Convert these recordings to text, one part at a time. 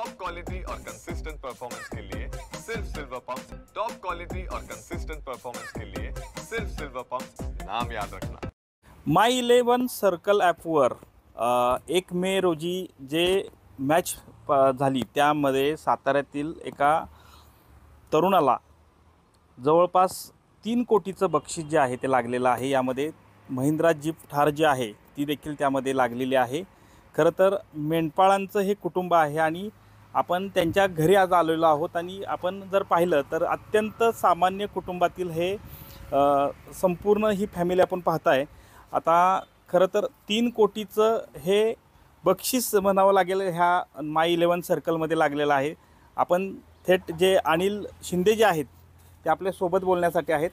Top quality और consistent performance के लिए सिर्फ सिल्वर पंप। टॉप क्वालिटी और कंसिस्टेंट परफॉर्मेंस के लिए सिर्फ सिल्वर पंप, नाम याद रखना। माय 11 सर्कल ॲपवर 1 मे रोजी जे मॅच झाली त्यामध्ये साताऱ्यातील एका तरुणाला जवळपास 3 कोटीचं बक्षीस जे आहे ते लागलेलं आहे। यामध्ये महिंद्रा जीप थार जी आहे ती देखील त्यामध्ये लागलेली आहे। खरं तर मेंढपाळांचं हे कुटुंब आहे आणि आपण त्यांच्या घरी आज आलेलो आहोत आणि आपण जर पाहिलं तर अत्यंत सामान्य कुटुंबातील हे संपूर्ण ही फॅमिली आपण पाहताय। आता खरं तर 3 कोटीचं हे बक्षीस म्हणावं लागेल ह्या माय 11 सर्कलमध्ये लागलेलं आहे। आपण थेट जे अनिल शिंदे जे आहेत ते आपल्यासोबत बोलण्यासाठी आहेत।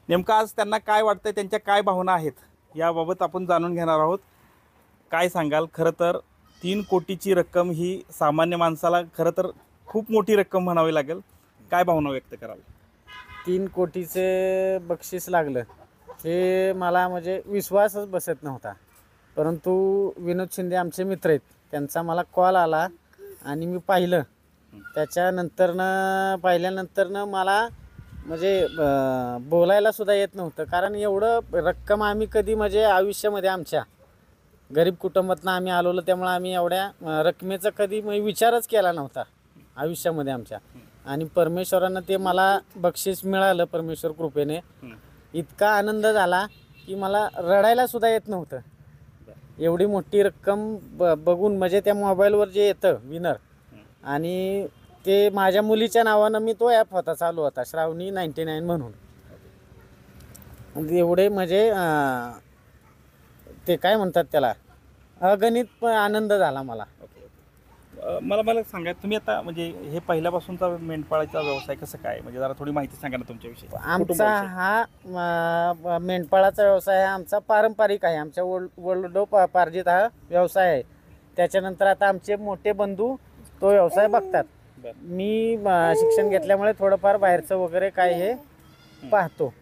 नेमकं आज त्यांना काय वाटतंय, त्यांच्या काय भावना आहेत याबाबत आपण जाणून घेणार आहोत। काय सांगाल? खरं तर 3 कोटीची रक्कम ही सामान्य माणसाला खरं तर खूप मोठी रक्कम म्हणावी लागेल। काय भावना व्यक्त कराल? 3 कोटीचे बक्षीस लागलं हे मला म्हणजे विश्वासच बसत नव्हता, परंतु विनोद शिंदे आमचे मित्र आहेत, त्यांचा मला कॉल आला आणि मी पाहिलं। पाहिल्यानंतरनं मला म्हणजे बोलायला सुद्धा येत नव्हतं, कारण एवढं रक्कम आम्ही कधी म्हणजे आयुष्यामध्ये आमच्या गरीब कुटुंबातनं आम्ही आलेलो, त्यामुळे आम्ही एवढ्या रकमेचा कधी विचारच केला नव्हता आयुष्यामध्ये आमच्या। आणि परमेश्वरानं ते मला बक्षीस मिळालं परमेश्वर कृपेने। इतका आनंद झाला की मला रडायला सुद्धा येत नव्हतं। एवढी मोठी रक्कम बघून म्हणजे त्या मोबाईलवर जे येतं विनर, आणि ते माझ्या मुलीच्या नावानं मी तो ॲप होता चालू होता श्रावणी 99 म्हणून। एवढे म्हणजे ते काय म्हणतात त्याला अगणित आनंद झाला मला। मला सांगा, तुम्ही आता म्हणजे हे पहिल्यापासूनचा मेंढपाळाचा व्यवसाय कसं काय, म्हणजे जरा थोडी माहिती सांगा ना तुमच्याविषयी। आमचा हा मेंढपाळाचा व्यवसाय हा आमचा पारंपरिक आहे, आमच्या वडिलोपार्जित हा व्यवसाय आहे। त्याच्यानंतर आता आमचे मोठे बंधू तो व्यवसाय बघतात। मी शिक्षण घेतल्यामुळे थोडंफार बाहेरचं वगैरे काय हे पाहतो।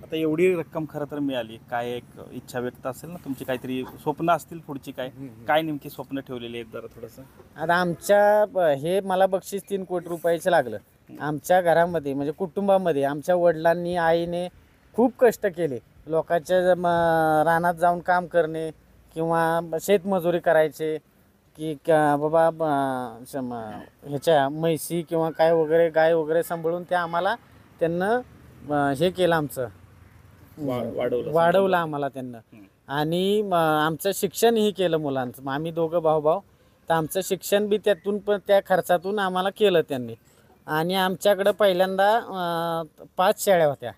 आता एवढी रक्कम खरं तर मिळाली, काय एक इच्छा व्यक्त असेल ना तुमची, काहीतरी स्वप्न असतील पुढची, काय नेमकी स्वप्न ठेवलेली आहेत जरा थोडंसं? आता आमच्या हे मला बक्षीस 3 कोटी रुपयाचं लागलं। आमच्या घरामध्ये म्हणजे कुटुंबामध्ये आमच्या वडिलांनी आईने खूप कष्ट केले, लोकांच्या रानात जाऊन काम करणे किंवा शेतमजुरी करायचे की बाबा ह्याच्या म्हैसी किंवा काय वगैरे गाय वगैरे सांभाळून ते आम्हाला त्यांना हे केलं, आमचं वाढवलं आम्हाला त्यांना। आणि आमचं शिक्षणही केलं मुलांचं, आम्ही दोघं भाऊ, तर आमचं शिक्षण बी त्यातून पण त्या खर्चातून आम्हाला केलं त्यांनी। आणि आमच्याकडं पहिल्यांदा 5 शेळ्या होत्या,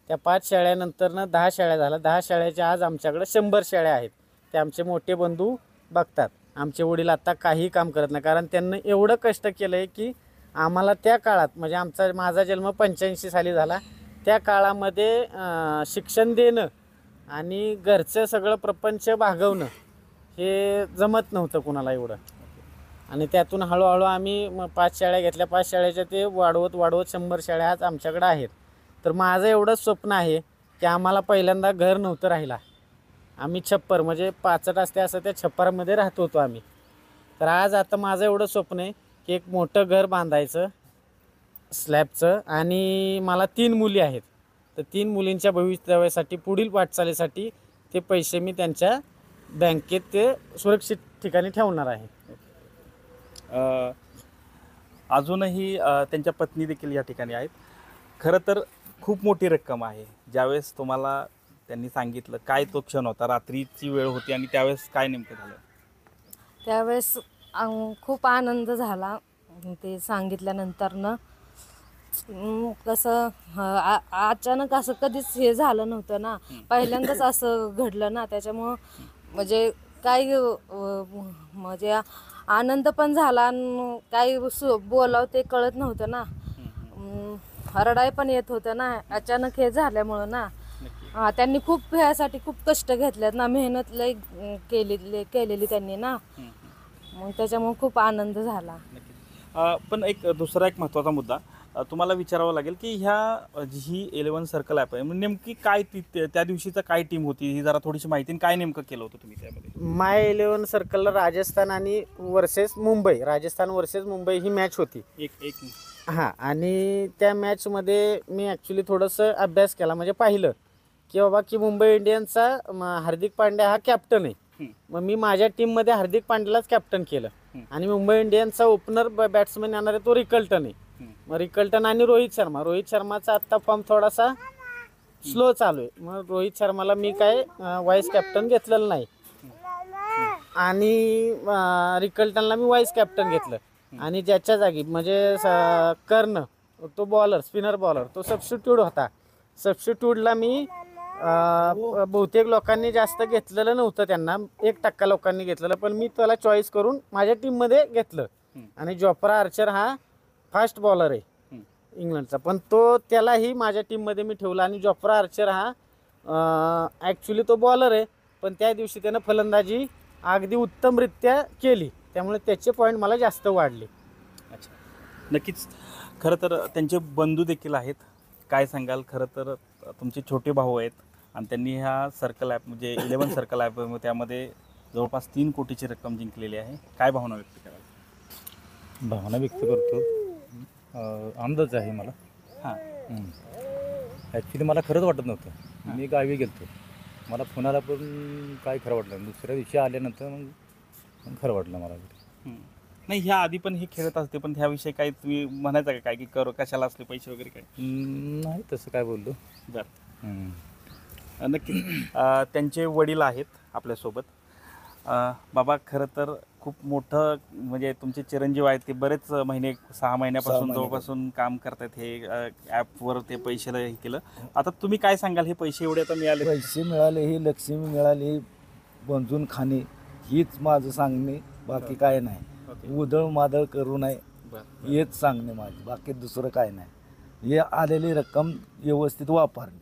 त्या 5 शेळ्यानंतरनं 10 शेळ्या झाल्या, 10 शेळ्याच्या आज आमच्याकडं 100 शेळ्या आहेत। ते आमचे मोठे बंधू बघतात। आमचे वडील आत्ता काहीही काम करत नाही, कारण त्यांनी एवढं कष्ट केलं आहे की आम्हाला त्या काळात म्हणजे माझा जन्म 85 साली झाला, त्या काळामध्ये शिक्षण देणं आणि घरचं सगळं प्रपंच भागवणं हे जमत नव्हतं कुणाला एवढं। आणि त्यातून हळूहळू आम्ही 5 शेळ्या घेतल्या, 5 शेळ्याच्या ते वाढवत 100 शेळ्या आज आमच्याकडे आहेत। तर माझं एवढंच स्वप्न आहे की आम्हाला पहिल्यांदा घर नव्हतं राहिला, आम्ही छप्पर म्हणजे 5 असते असं त्या छप्परामध्ये राहत होतो आम्ही। तर आज आता माझं एवढं स्वप्न आहे की एक मोठं घर बांधायचं स्लॅबचं, आणि मला 3 मुली आहेत, तर 3 मुलींच्या भवितव्यासाठी पुढील वाटचालीसाठी ते पैसे मी त्यांच्या बँकेत ते सुरक्षित ठिकाणी ठेवणार आहे। अजूनही त्यांच्या पत्नी देखील या ठिकाणी आहेत। खरं तर खूप मोठी रक्कम आहे। ज्यावेळेस तुम्हाला त्यांनी सांगितलं, काय तो क्षण होता, रात्रीची वेळ होती आणि त्यावेळेस काय नेमकं झालं? त्यावेळेस खूप आनंद झाला ते सांगितल्यानंतरनं। कसं अचानक असं कधीच हे झालं नव्हतं ना, पहिल्यांदाच असं घडलं ना, त्याच्यामुळं म्हणजे काही म्हणजे आनंद पण झाला आणि काही बोलावं ते कळत नव्हतं ना, रडाई पण येत होतं ना अचानक हे झाल्यामुळं ना। त्यांनी खूप ह्यासाठी खूप कष्ट घेतलेत ना, मेहनत लई केलेली त्यांनी ना, मग त्याच्यामुळे खूप आनंद झाला। पण दुसरा एक महत्त्वाचा मुद्दा, तुम्हाला विचारावं लागेल की ही 11 सर्कल ॲप आहे, नेमकी काय त्या दिवशीचं काय टीम होती, ही जरा थोडीशी माहिती, काय नेमकं केलं होतं तुम्ही त्यामध्ये? माय 11 सर्कलला राजस्थान आणि वर्सेस मुंबई, राजस्थान वर्सेस मुंबई ही मॅच होती. एक हां, आणि त्या मॅचमध्ये मी ॲक्च्युली थोडंसं अभ्यास केला, म्हणजे पाहिलं की बाबा की मुंबई इंडियन्सचा हार्दिक पांड्या हा कॅप्टन आहे. मग मी माझ्या टीममध्ये हार्दिक पांड्यालाच कॅप्टन केलं. आणि मुंबई इंडियन्सचा ओपनर बॅट्समन येणार आहे तो रिकल्टन आहे. मग रिकल्टन आणि रोहित शर्माचा आत्ता फॉर्म थोडासा स्लो चालू आहे. मग रोहित शर्माला मी काय वाईस कॅप्टन घेतलेलं नाही, आणि रिकल्टनला मी वाईस कॅप्टन घेतलं. आणि ज्याच्या जागी म्हणजे कर्ण तो स्पिनर बॉलर तो सबस्टिट्यूट होता. सबस्टिट्यूटला मी बहुतेक लोकांनी जास्त घेतलेलं नव्हतं, त्यांना 1% लोकांनी घेतलेलं, पण मी त्याला चॉईस करून माझ्या टीममध्ये घेतलं. आणि जोफ्रा आर्चर हा फास्ट बॉलर आहे इंग्लंडचा, पण त्यालाही माझ्या टीममध्ये मी ठेवला. आणि जोफ्रा आर्चर हा ॲक्च्युली तो बॉलर आहे, पण त्या दिवशी त्यानं फलंदाजी अगदी उत्तमरित्या केली, त्यामुळे त्याचे पॉईंट मला जास्त वाढले. अच्छा, नक्कीच. खरं तर त्यांचे बंधू देखील आहेत. काय सांगाल? खरं तर तुमचे छोटे भाऊ आहेत आणि त्यांनी ह्या सर्कल ॲप म्हणजे 11 सर्कल ॲप त्यामध्ये जवळपास 3 कोटीची रक्कम जिंकलेली आहे. काय भावना व्यक्त कराल? भावना व्यक्त करतो, आनंदच आहे मला. हां, ॲक्च्युली मला खरंच वाटत नव्हतं. मी गावी गेलो, मला पुण्याला पण काय खरं वाटलं नाही. दुसऱ्या दिवशी आल्यानंतर मग खरं वाटलं मला. नाही, ह्या आधी पण हे खेळत असते, पण ह्याविषयी काही तुम्ही म्हणायचं का काय की कशाला असले पैसे वगैरे काय? नाही तसं काय बोललो. बरं, नक्की. त्यांचे वडील आहेत आपल्यासोबत. बाबा, खरं तर खूप मोठं म्हणजे तुमचे चिरंजीव आहेत, ते बरेच 6 महिन्यापासून जवळपासून काम करतात हे ॲपवर, ते पैशाला हे केलं. आता तुम्ही काय सांगाल, हे पैसे एवढे आता मिळाले? पैसे मिळाले, ही लक्ष्मी मिळाली, बंजून खाणे, हीच माझं सांगणे, बाकी काय नाही. उधळ मादळ करू नये हेच सांगणे माझे, बाकी दुसरं काय नाही. हे आलेली रक्कम व्यवस्थित वापरणे.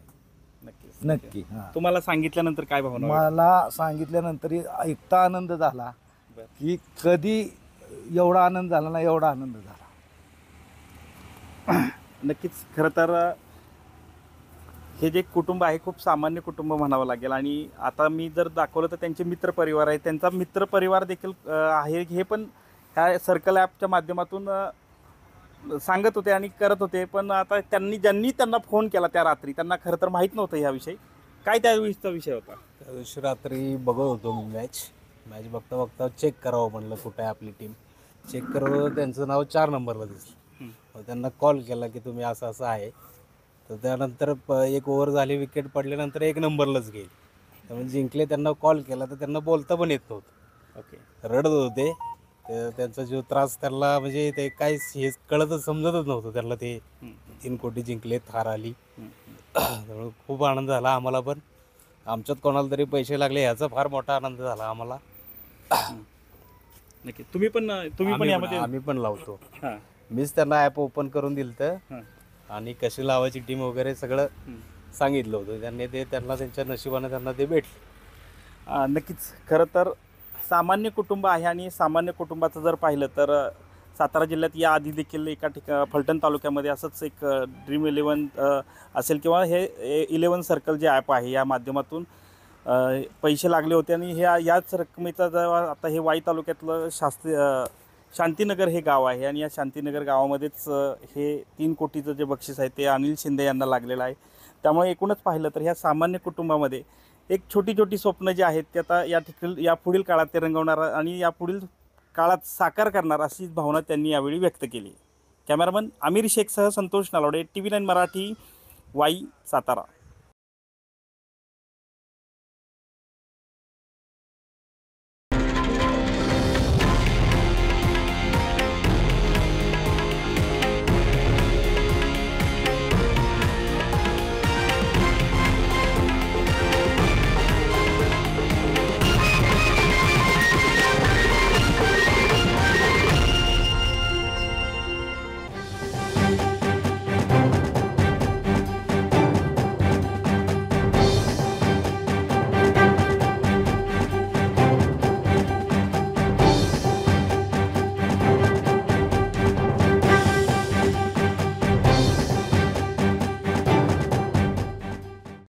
नक्की. तुम्हाला सांगितल्यानंतर काय भावना? मला सांगितल्यानंतर ऐकता आनंद झाला की कधी एवढा आनंद झाला ना, एवढा आनंद झाला. नक्कीच. खरं तर हे जे कुटुंब आहे खूप सामान्य कुटुंब म्हणावं लागेल. आणि आता मी जर दाखवलं तर त्यांचे मित्रपरिवार आहे, त्यांचा मित्रपरिवार देखील आहे. हे पण ह्या सर्कल ॲपच्या माध्यमातून सांगत होते आणि करत होते. पण आता ज्यांनी त्यांना फोन केला त्या रात्री, त्यांना खरं तर माहीत नव्हतं ह्याविषयी. काय त्यावेळीचा विषय होता? त्या दिवशी रात्री बघत होतो मी मॅच बघता बघता चेक करावं म्हणलं कुठं आहे आपली टीम. चेक करावं, त्यांचं नाव 4 नंबरला दिसलं. त्यांना कॉल केला की तुम्ही असं असं आहे. तर त्यानंतर 1 ओव्हर झाली, विकेट पडल्यानंतर 1 नंबरलाच गेली. त्यामुळे जिंकले. त्यांना कॉल केला तर त्यांना बोलता पण येत नव्हतं. ओके, रडत होते. त्यांचा जो त्रास त्यांना म्हणजे ते काय हे कळतच समजतच नव्हतं त्यांना. ते 3 कोटी जिंकले, थार आली. त्यामुळे खूप आनंद झाला आम्हाला पण. आमच्यात कोणाला तरी पैसे लागले ह्याचा फार मोठा आनंद झाला आम्हाला. नक्की. तुम्ही पण यामध्ये? आम्ही पण लावतो. हां, मीच त्यांना ॲप ओपन करून दिलं तर, आणि कशी लावायची टीम वगैरे सगळं सांगितलं होतं त्यांनी. त्यांना त्यांच्या नशिबाने त्यांना ते भेटले. नक्कीच. खरं तर सामान्य कुटुंब आहे, आणि सामान्य कुटुंबाचं जर पाहिलं तर सातारा जिल्ह्यात याआधी देखील एका फलटण तालुक्यामध्ये असंच एक ड्रीम 11 असेल किंवा हे 11 सर्कल जे ॲप आहे या माध्यमातून पैसे लागले होते. आणि याच रकमेचा जेव्हा आता हे वाई तालुक्यातलं शांतीनगर हे गाव आहे, आणि या शांतीनगर गावामध्येच हे 3 कोटीचं जे बक्षीस आहे ते अनिल शिंदे यांना लागलेलं आहे. त्यामुळे एकूणच पाहिलं तर ह्या सामान्य कुटुंबामध्ये एक छोटी स्वप्न जी आहेत ते आता यापुढील काळात ते रंगवणार आणि यापुढील काळात साकार करणार, अशी भावना त्यांनी यावेळी व्यक्त केली. कॅमेरामन आमिर शेखसह संतोष नालवडे, TV9 मराठी, वाई, सातारा.